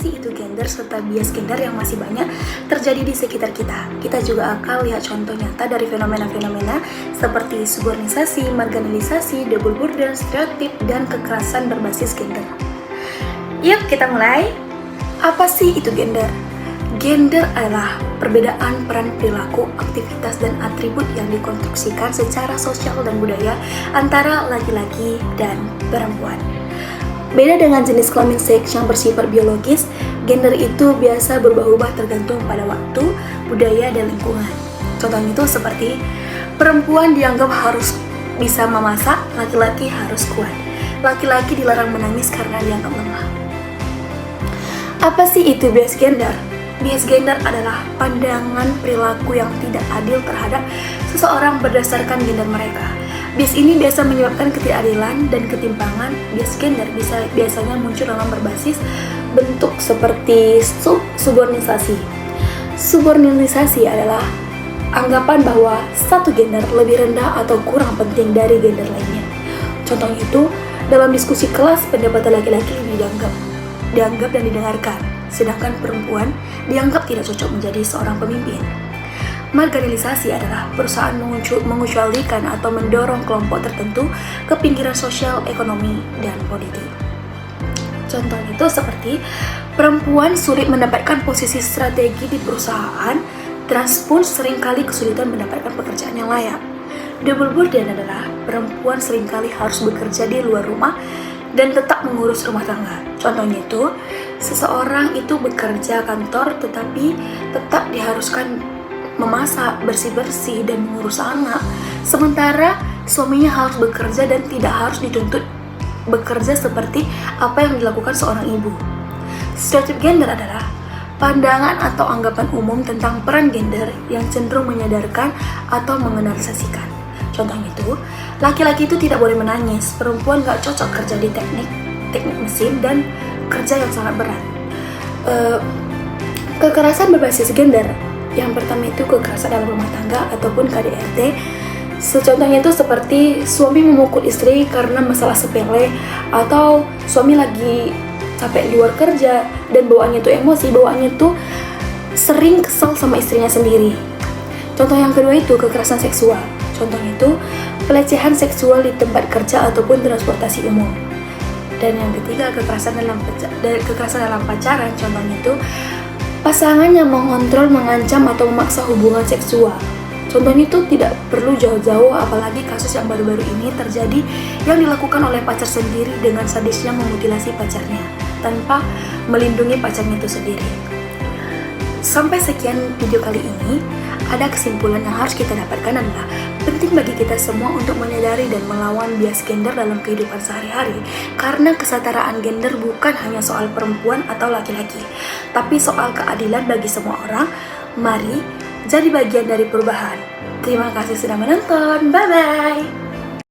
sih itu gender serta bias gender yang masih banyak terjadi di sekitar kita? Kita juga akan lihat contoh nyata dari fenomena-fenomena seperti subornisasi, marginalisasi, double burden, stereotip, dan kekerasan berbasis gender. Yuk kita mulai. Apa sih itu gender? Gender adalah perbedaan peran perilaku, aktivitas, dan atribut yang dikonstruksikan secara sosial dan budaya antara laki-laki dan perempuan. Beda dengan jenis kelamin seks yang bersifat biologis, gender itu biasa berubah-ubah tergantung pada waktu, budaya, dan lingkungan. Contohnya itu seperti perempuan dianggap harus bisa memasak, laki-laki harus kuat. Laki-laki dilarang menangis karena dianggap lemah. Apa sih itu bias gender? Bias gender adalah pandangan perilaku yang tidak adil terhadap seseorang berdasarkan gender mereka. Bias ini biasa menyebabkan ketidakadilan dan ketimpangan. Bias gender biasanya muncul dalam berbasis bentuk seperti subornisasi. Subornisasi adalah anggapan bahwa satu gender lebih rendah atau kurang penting dari gender lainnya. Contohnya itu, dalam diskusi kelas pendapatan laki-laki lebih dianggap dan didengarkan, sedangkan perempuan dianggap tidak cocok menjadi seorang pemimpin. Marginalisasi adalah perusahaan mengecualikan atau mendorong kelompok tertentu ke pinggiran sosial, ekonomi, dan politik. Contohnya itu seperti perempuan sulit mendapatkan posisi strategi di perusahaan, trans pun seringkali kesulitan mendapatkan pekerjaan yang layak. Double burden adalah perempuan seringkali harus bekerja di luar rumah dan tetap mengurus rumah tangga. Contohnya itu, seseorang itu bekerja kantor tetapi tetap diharuskan memasak, bersih-bersih, dan mengurus anak. Sementara suaminya harus bekerja dan tidak harus dituntut bekerja seperti apa yang dilakukan seorang ibu. Stereotip gender adalah pandangan atau anggapan umum tentang peran gender yang cenderung menyadarkan atau mengeneralisasikan. Contohnya itu, laki-laki itu tidak boleh menangis, perempuan gak cocok kerja di teknik mesin, dan kerja yang sangat berat. Kekerasan berbasis gender, yang pertama itu kekerasan dalam rumah tangga ataupun KDRT. Contohnya itu seperti suami memukul istri karena masalah sepele, atau suami lagi capek di luar kerja dan bawaannya itu emosi, bawaannya itu sering kesel sama istrinya sendiri. Contoh yang kedua itu kekerasan seksual. Contohnya itu pelecehan seksual di tempat kerja ataupun transportasi umum. Dan yang ketiga kekerasan dalam pacaran. Contohnya itu pasangan yang mengontrol, mengancam, atau memaksa hubungan seksual. Contohnya itu tidak perlu jauh-jauh, apalagi kasus yang baru-baru ini terjadi yang dilakukan oleh pacar sendiri dengan sadisnya memutilasi pacarnya tanpa melindungi pacarnya itu sendiri. Sampai sekian video kali ini, ada kesimpulan yang harus kita dapatkan adalah penting bagi kita semua untuk menyadari dan melawan bias gender dalam kehidupan sehari-hari, karena kesetaraan gender bukan hanya soal perempuan atau laki-laki, tapi soal keadilan bagi semua orang. Mari jadi bagian dari perubahan. Terima kasih sudah menonton, bye-bye!